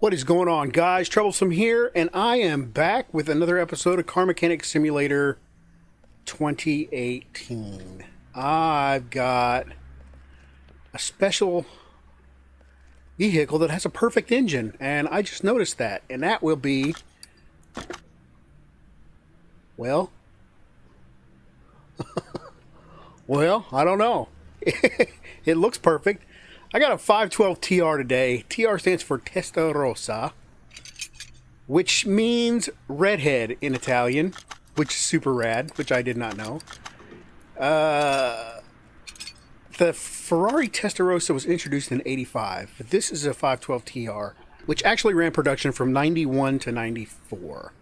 What is going on, guys? Troublesome here, and I am back with another episode of Car Mechanic Simulator 2018. I've got a special vehicle that has a perfect engine, and I just noticed that, and that will be, well, I don't know. It looks perfect. I got a 512 TR today. TR stands for Testa Rossa, which means redhead in Italian, which is super rad, which I did not know. The Ferrari Testarossa was introduced in '85, but this is a 512 TR, which actually ran production from '91 to '94.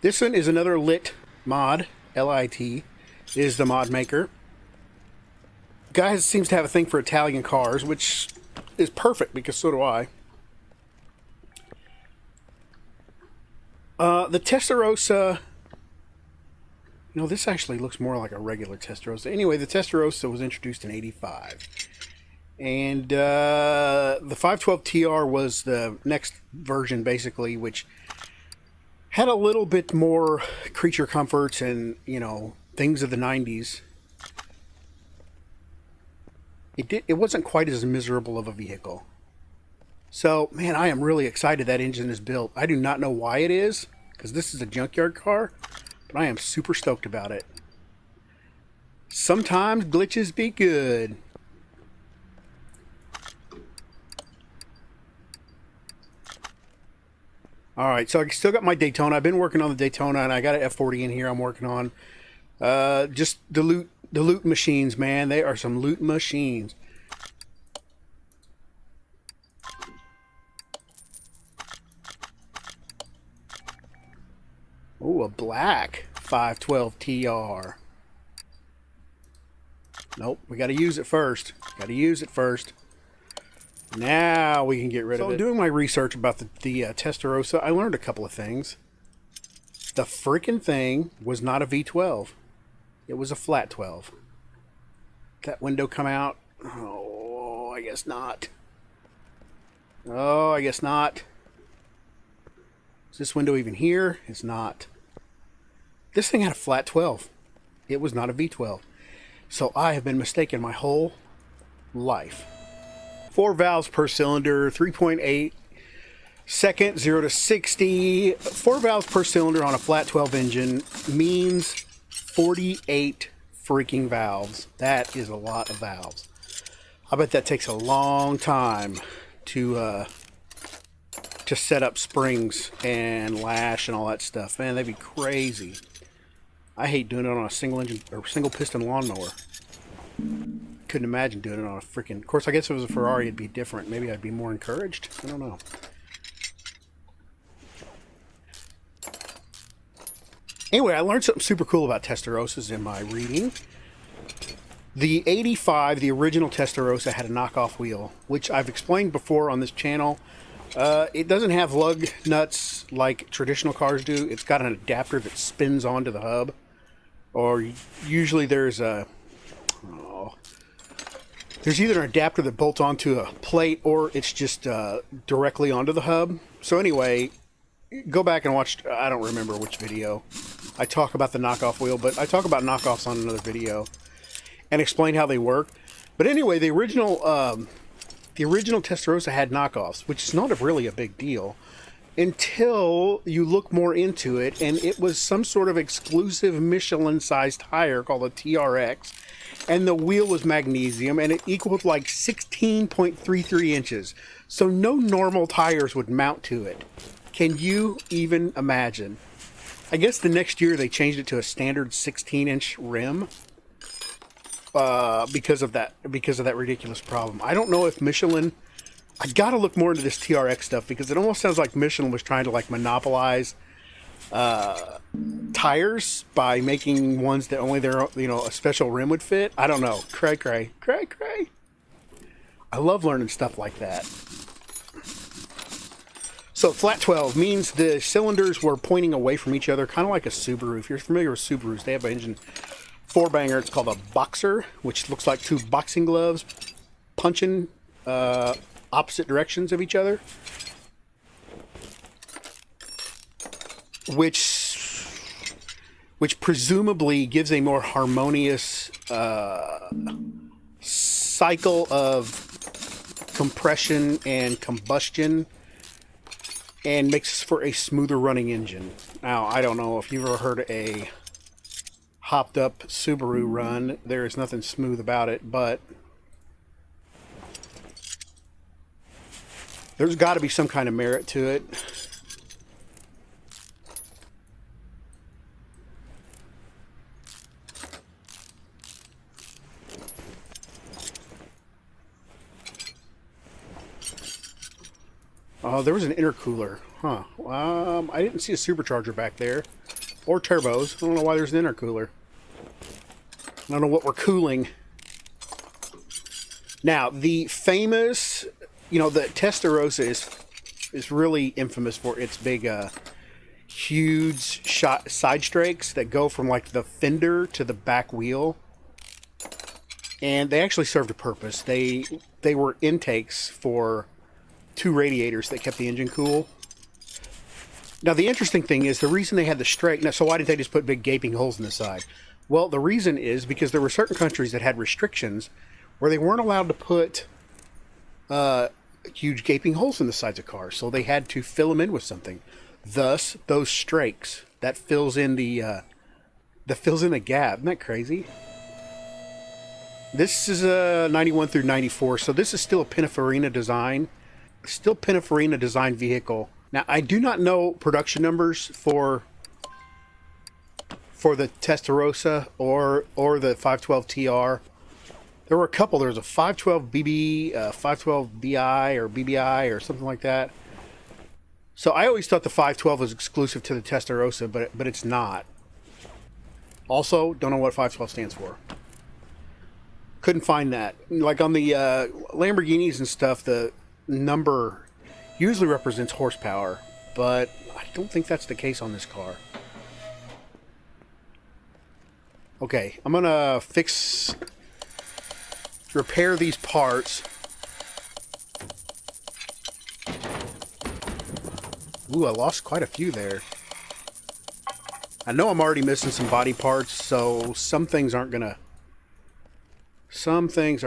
This one is another lit mod. L-I-T is the mod maker. Guy seems to have a thing for Italian cars, which is perfect because so do I. The Testarossa, this actually looks more like a regular Testarossa. Anyway, the Testarossa was introduced in '85. And the 512 TR was the next version, basically, which had a little bit more creature comforts and, things of the '90s. It wasn't quite as miserable of a vehicle. So, man, I am really excited that engine is built. I do not know why it is, because this is a junkyard car, but I am super stoked about it. Sometimes glitches be good. Alright, so I still got my Daytona. I've been working on the Daytona, and I got an F40 in here I'm working on. Just the loot machines, man. They are some loot machines. Oh, a black 512 TR. Nope, we got to use it first. Now we can get rid of it. So, doing my research about the Testarossa, I learned a couple of things. The freaking thing was not a V12. It was a flat 12. That window come out? Oh, I guess not. Is this window even here? It's not. This thing had a flat 12. It was not a V12. So I have been mistaken my whole life. 4 valves per cylinder, 3.8 second, 0 to 60. 4 valves per cylinder on a flat 12 engine means 48 freaking valves. That is a lot of valves. I bet that takes a long time to set up springs and lash and all that stuff. Man, that'd be crazy. I hate doing it on a single engine or single piston lawnmower. Couldn't imagine doing it on a freaking... Of course, I guess if it was a Ferrari, it'd be different. Maybe I'd be more encouraged. I don't know. Anyway, I learned something super cool about Testarossas in my reading. The '85, the original Testarossa, had a knockoff wheel, which I've explained before on this channel. It doesn't have lug nuts like traditional cars do. It's got an adapter that spins onto the hub. Or usually there's a... there's either an adapter that bolts onto a plate or it's just directly onto the hub. So anyway... Go back and watch, I don't remember which video. I talk about the knockoff wheel, but I talk about knockoffs on another video and explain how they work. But anyway, the original Testarossa had knockoffs, which is not really a big deal until you look more into it, and it was some sort of exclusive Michelin-sized tire called a TRX, and the wheel was magnesium, and it equaled like 16.33 inches. So no normal tires would mount to it. Can you even imagine? I guess the next year they changed it to a standard 16-inch rim because of that ridiculous problem. I don't know if Michelin... I gotta look more into this TRX stuff because it almost sounds like Michelin was trying to monopolize tires by making ones that only their a special rim would fit. I don't know. Cray. I love learning stuff like that. So flat 12 means the cylinders were pointing away from each other, kind of like a Subaru. If you're familiar with Subarus, they have an engine 4-banger. It's called a Boxer, which looks like 2 boxing gloves punching opposite directions of each other. which presumably gives a more harmonious cycle of compression and combustion, and makes for a smoother running engine. Now, I don't know if you've ever heard a hopped up Subaru run. There is nothing smooth about it, but there's got to be some kind of merit to it. Oh, there was an intercooler. Huh. I didn't see a supercharger back there. Or turbos. I don't know why there's an intercooler. I don't know what we're cooling. Now, the famous, the Testa Rossa is really infamous for its big, huge side strakes that go from like the fender to the back wheel. And they actually served a purpose. They were intakes for 2 radiators that kept the engine cool. Now, the interesting thing is the reason they had the strake. Now, so why didn't they just put big gaping holes in the side? Well, the reason is because there were certain countries that had restrictions where they weren't allowed to put huge gaping holes in the sides of cars, so they had to fill them in with something. Thus, those strakes that fills in the gap. Isn't that crazy? This is a 91 through 94, so this is still a Pininfarina design. Still Pininfarina design vehicle. Now, I do not know production numbers for the Testarossa or the 512 TR. There were a couple. There was a 512 BB, 512 BI or BBI or something like that. So I always thought the 512 was exclusive to the Testarossa, but it's not. Also, don't know what 512 stands for. Couldn't find that. Like on the Lamborghinis and stuff, the number usually represents horsepower, but I don't think that's the case on this car. Okay, I'm gonna repair these parts. Ooh, I lost quite a few there. I know I'm already missing some body parts, so some things are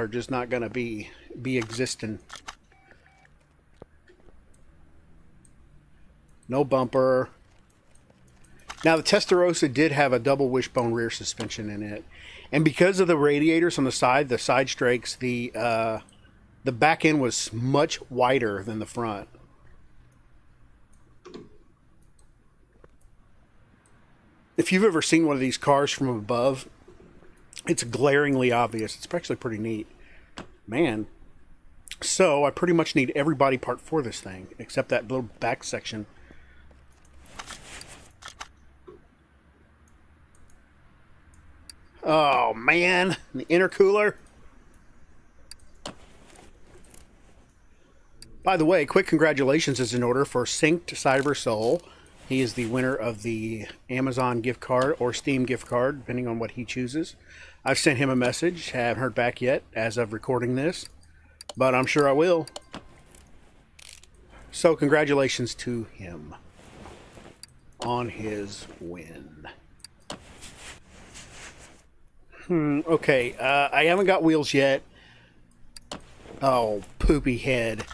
just not gonna be existing. No bumper. Now, the Testarossa did have a double wishbone rear suspension in it. And because of the radiators on the side strakes, the back end was much wider than the front. If you've ever seen one of these cars from above, it's glaringly obvious. It's actually pretty neat. Man. So, I pretty much need every body part for this thing, except that little back section. Oh, man. The intercooler. By the way, quick congratulations is in order for Synced Cyber Soul. He is the winner of the Amazon gift card or Steam gift card, depending on what he chooses. I've sent him a message. Haven't heard back yet as of recording this, but I'm sure I will. So congratulations to him on his win. Okay, I haven't got wheels yet. Oh, poopy head.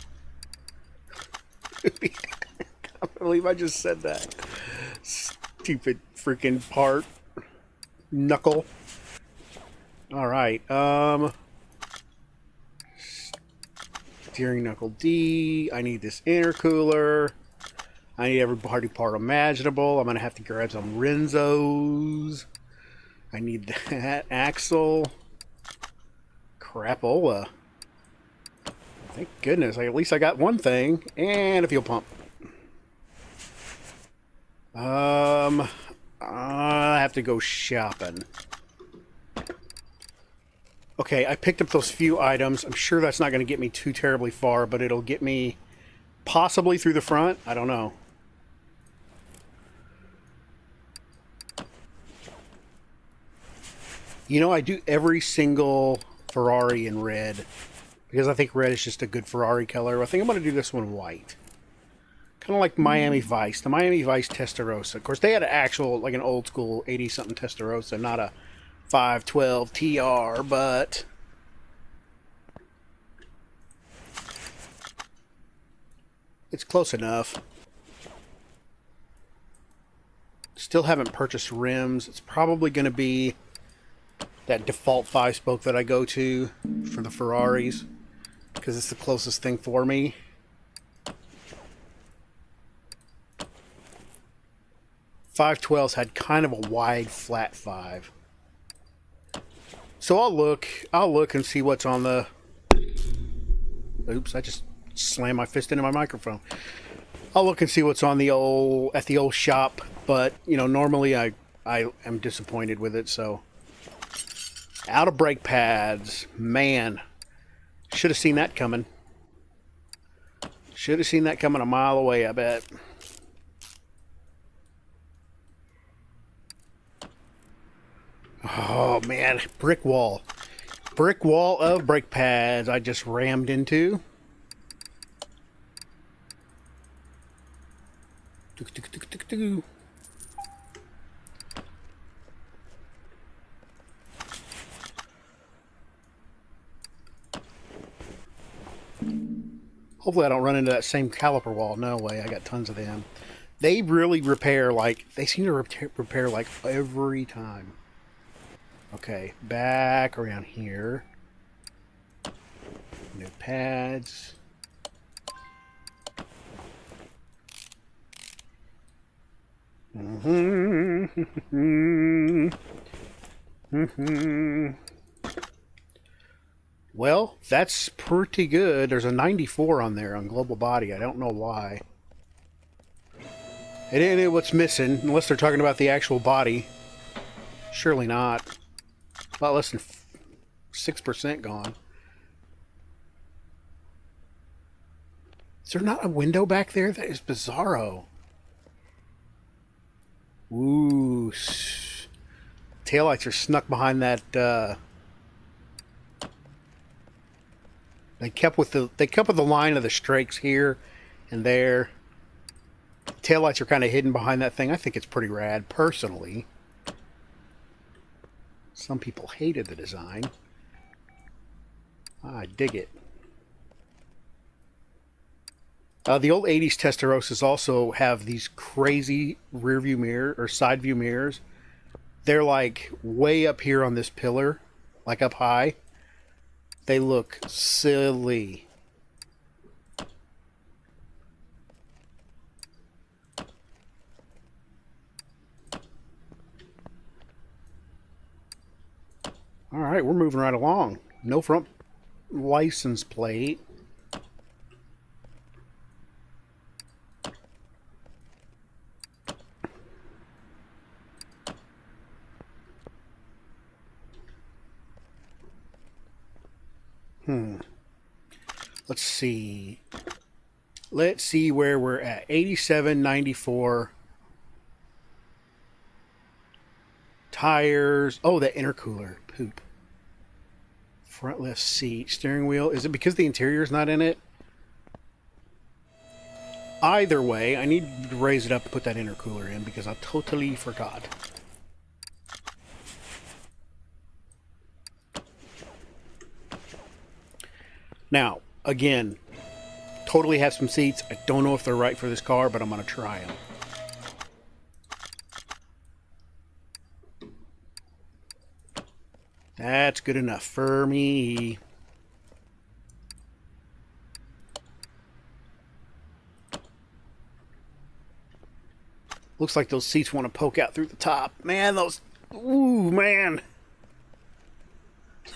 I can't believe I just said that. Stupid freaking part. Knuckle. Alright, steering knuckle D. I need this intercooler. I need every body part imaginable. I'm going to have to grab some Renzos. I need that axle. Crapola. Thank goodness. At least I got one thing. And a fuel pump. I have to go shopping. Okay, I picked up those few items. I'm sure that's not going to get me too terribly far, but it'll get me possibly through the front. I don't know. You know, I do every single Ferrari in red because I think red is just a good Ferrari color. I think I'm going to do this one white. Kind of like Miami Vice, the Miami Vice Testarossa. Of course, they had an actual, like an old school 80-something Testarossa, not a 512 TR, but it's close enough. Still haven't purchased rims. It's probably going to be that default 5-spoke that I go to for the Ferraris, because it's the closest thing for me. .512s had kind of a wide flat 5. So I'll look and see what's on the... Oops, I just slammed my fist into my microphone. I'll look and see what's on the at the old shop, but you know, normally I am disappointed with it. So out of brake pads, man, should have seen that coming. Should have seen that coming a mile away, I bet. Oh man, brick wall of brake pads I just rammed into. Hopefully I don't run into that same caliper wall. No way, I got tons of them. They really repair, like, they seem to repair like every time. Okay, back around here. New pads. Well, that's pretty good. There's a 94 on there on Global Body. I don't know why. It ain't know what's missing, unless they're talking about the actual body. Surely not. About less than 6% gone. Is there not a window back there? That is bizarro. Ooh. Taillights are snuck behind that, They kept with the line of the strakes here and there. Taillights are kind of hidden behind that thing. I think it's pretty rad, personally. Some people hated the design. I dig it. The old 80s Testarossas also have these crazy rear view mirror or side view mirrors. They're like way up here on this pillar, like up high. They look silly. All right, we're moving right along. No front license plate. Let's see. Let's see where we're at. 87.94. Tires. Oh, that intercooler. Poop. Front left seat. Steering wheel. Is it because the interior's not in it? Either way, I need to raise it up and put that intercooler in because I totally forgot. Now, again, totally have some seats. I don't know if they're right for this car, but I'm going to try them. That's good enough for me. Looks like those seats want to poke out through the top. Man, those... Ooh, man.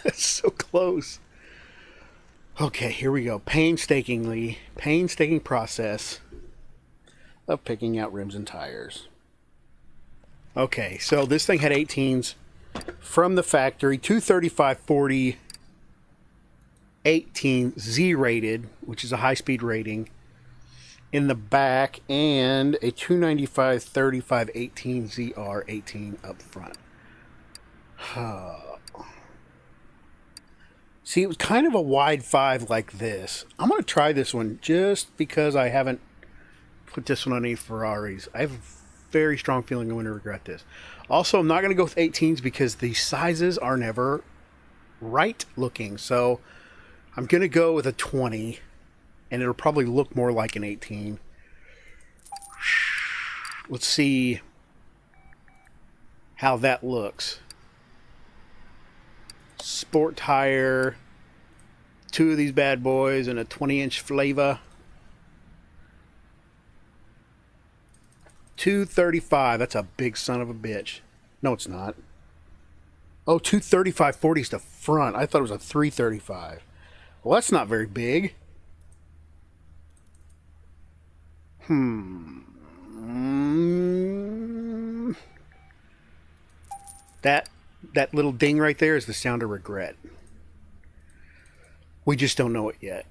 That's so close. Okay, here we go. Painstaking process of picking out rims and tires. Okay, so this thing had 18s from the factory, 235/40 18 Z rated, which is a high-speed rating, in the back, and a 295/35 18 ZR 18 up front. See, it was kind of a wide 5 like this. I'm going to try this one just because I haven't put this one on any Ferraris. I have a very strong feeling I'm going to regret this. Also, I'm not going to go with 18s because the sizes are never right looking. So I'm going to go with a 20, and it'll probably look more like an 18. Let's see how that looks. Sport tire, 2 of these bad boys, and a 20-inch flavor. 235. That's a big son of a bitch. No, it's not. Oh, 235/40 is the front. I thought it was a 335. Well, that's not very big. That little ding right there is the sound of regret. We just don't know it yet.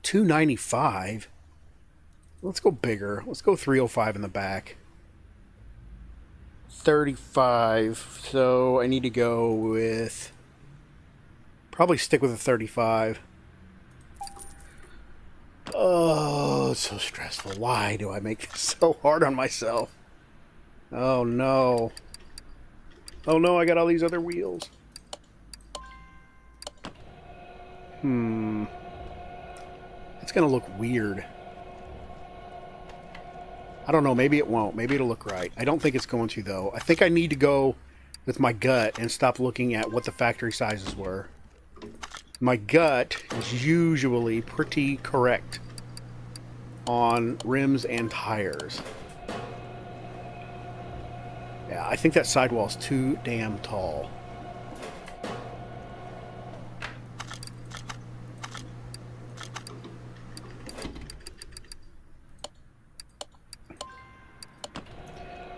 295. Let's go bigger. Let's go 305 in the back. 35. So I need to go with... probably stick with a 35. Oh, it's so stressful. Why do I make this so hard on myself? Oh, no. Oh, no, I got all these other wheels. It's going to look weird. I don't know. Maybe it won't. Maybe it'll look right. I don't think it's going to, though. I think I need to go with my gut and stop looking at what the factory sizes were. My gut is usually pretty correct on rims and tires. Yeah, I think that sidewall is too damn tall.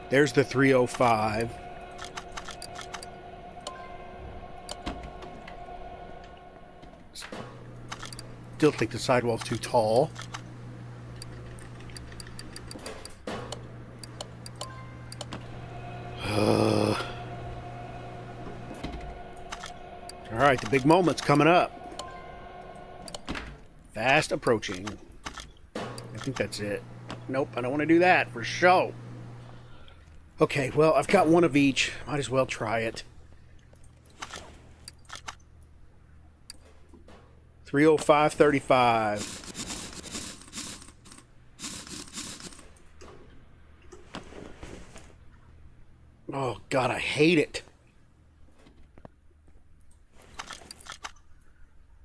There's the 305. Still think the sidewall's too tall. Alright, the big moment's coming up. Fast approaching. I think that's it. Nope, I don't want to do that for show. Okay, well, I've got one of each. Might as well try it. 305/35. Oh, God, I hate it.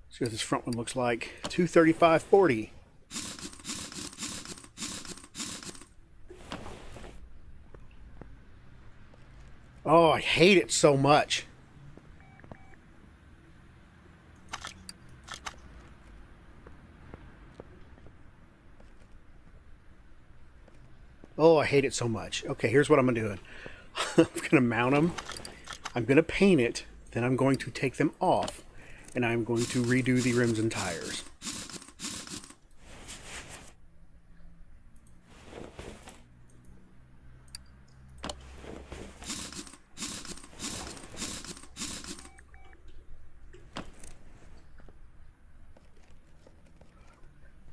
See what this front one looks like. 235/40. Oh, I hate it so much. Oh, I hate it so much. Okay, here's what I'm doing. I'm going to mount them. I'm going to paint it. Then I'm going to take them off. And I'm going to redo the rims and tires.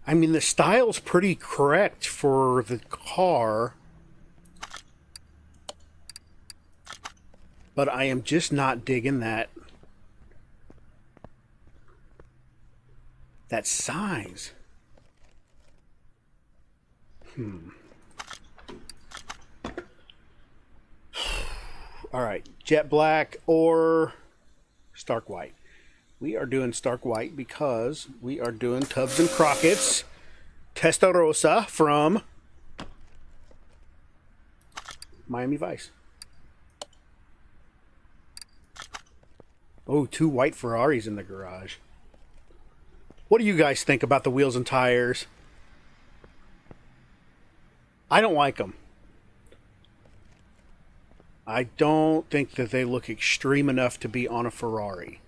I mean, the style's pretty correct for the car, but I am just not digging that size. All right, jet black or stark white. We are doing stark white because we are doing Tubbs and Crockett's Testa Rossa from Miami Vice. Oh, 2 white Ferraris in the garage. What do you guys think about the wheels and tires? I don't like them. I don't think that they look extreme enough to be on a Ferrari.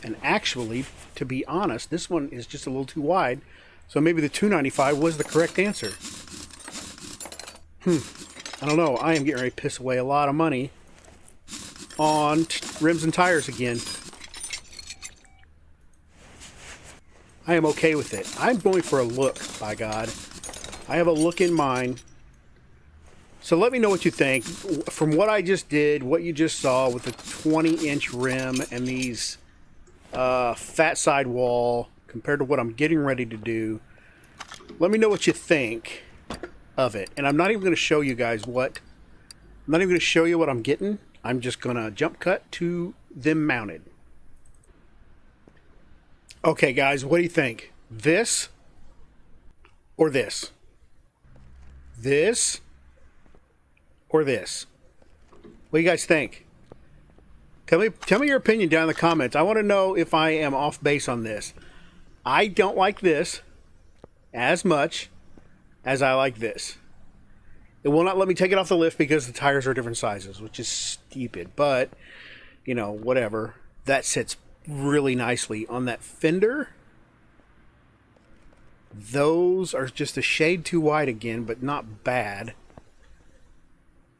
And actually, to be honest, this one is just a little too wide. So maybe the 295 was the correct answer. I don't know. I am getting ready to piss away a lot of money on rims and tires again. I am okay with it. I'm going for a look, by God. I have a look in mind. So let me know what you think. From what I just did, what you just saw with the 20-inch rim and these fat sidewall compared to what I'm getting ready to do, let me know what you think of it. And I'm not even going to show you guys what... I'm not even going to show you what I'm getting. I'm just going to jump cut to them mounted. Okay, guys, what do you think? This or this? This or this? What do you guys think? Tell me your opinion down in the comments. I want to know if I am off base on this. I don't like this as much as I like this. It will not let me take it off the lift because the tires are different sizes, which is stupid. But, you know, whatever. That sits really nicely on that fender. Those are just a shade too wide again, but not bad.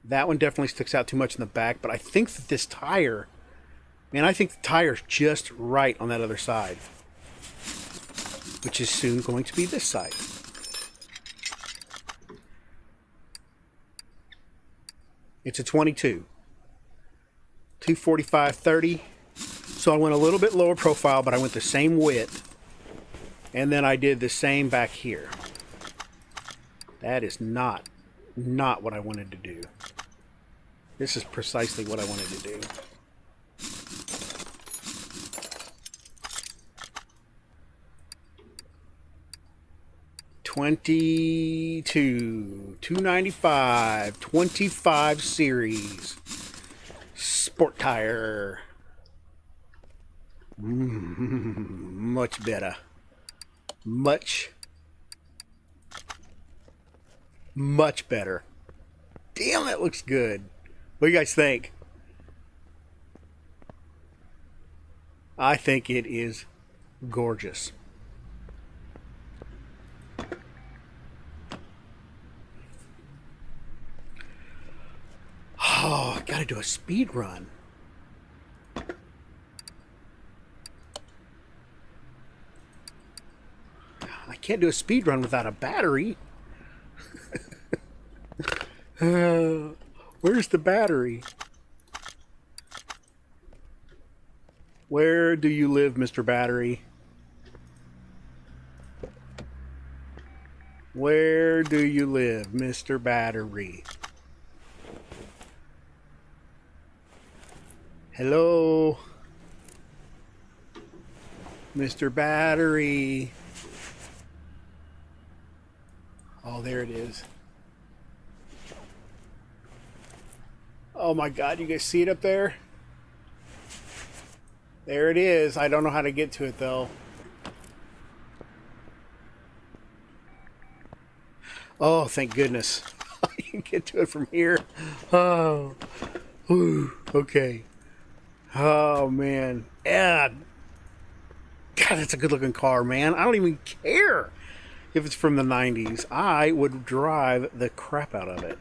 That one definitely sticks out too much in the back, but I think that this tire, man, I think the tire's just right on that other side, which is soon going to be this side. It's a 22. 245/30. So I went a little bit lower profile, but I went the same width. And then I did the same back here. That is not what I wanted to do. This is precisely what I wanted to do. $22, $295, 25 series, sport tire. Much better. Much better. Damn, that looks good. What do you guys think? I think it is gorgeous. Oh, I gotta do a speed run. I can't do a speed run without a battery. Where's the battery? Where do you live, Mr. Battery? Where do you live, Mr. Battery? Hello? Mr. Battery. Oh, there it is. Oh my God, you guys see it up there? There it is. I don't know how to get to it though. Oh, thank goodness. I can get to it from here. Oh. Whew. Okay. Oh man. Yeah. God, that's a good looking car, man. I don't even care if it's from the 90s. I would drive the crap out of it.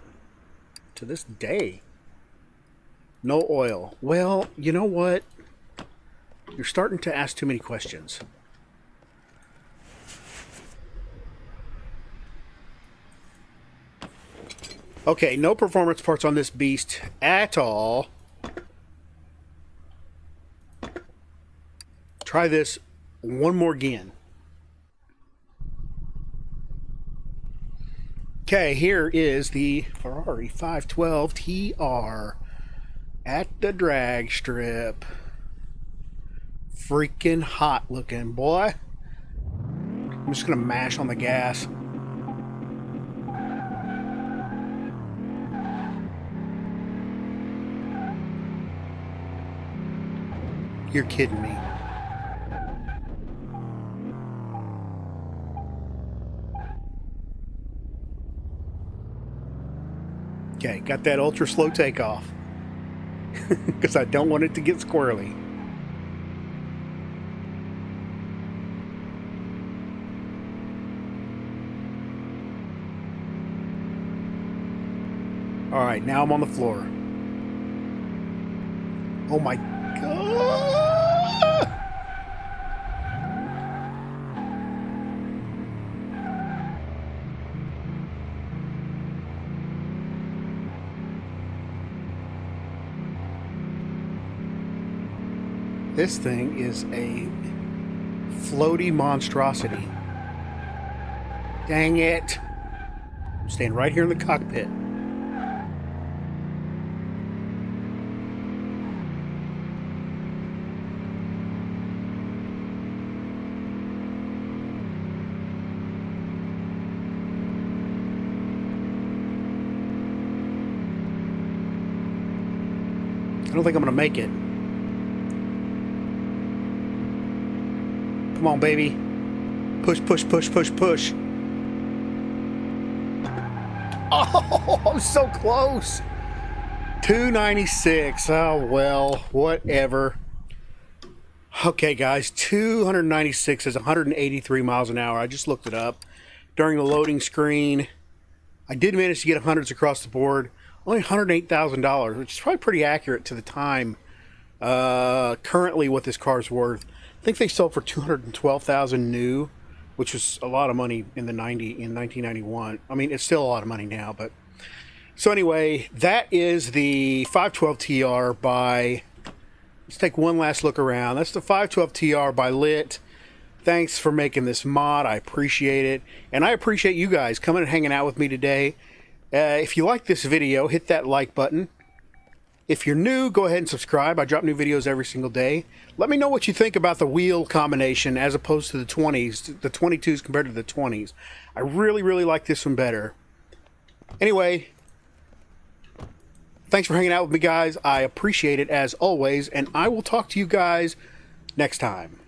To this day. No oil. Well, you know what? You're starting to ask too many questions. Okay, no performance parts on this beast at all. Try this one more again. Okay, here is the Ferrari 512 TR at the drag strip. Freaking hot looking, boy. I'm just gonna mash on the gas. You're kidding me. Okay, got that ultra slow takeoff. Because I don't want it to get squirrely. Alright, now I'm on the floor. Oh my God! This thing is a floaty monstrosity. Dang it. I'm staying right here in the cockpit. I don't think I'm going to make it. Come on, baby. Push, push, push, push, push. Oh, I'm so close. 296. Oh, well, whatever. Okay, guys. 296 is 183 miles an hour. I just looked it up during the loading screen. I did manage to get hundreds across the board. Only $108,000, which is probably pretty accurate to the time. Currently, what this car's worth. I think they sold for $212,000 new, which was a lot of money in 1991. I mean, it's still a lot of money now, but so anyway, that is the 512 TR by. Let's take one last look around. That's the 512 TR by Lit. Thanks for making this mod. I appreciate it, and I appreciate you guys coming and hanging out with me today. If you like this video, hit that like button. If you're new, go ahead and subscribe. I drop new videos every single day. Let me know what you think about the wheel combination as opposed to the 20s, the 22s compared to the 20s. I really, really like this one better. Anyway, thanks for hanging out with me, guys. I appreciate it as always, and I will talk to you guys next time.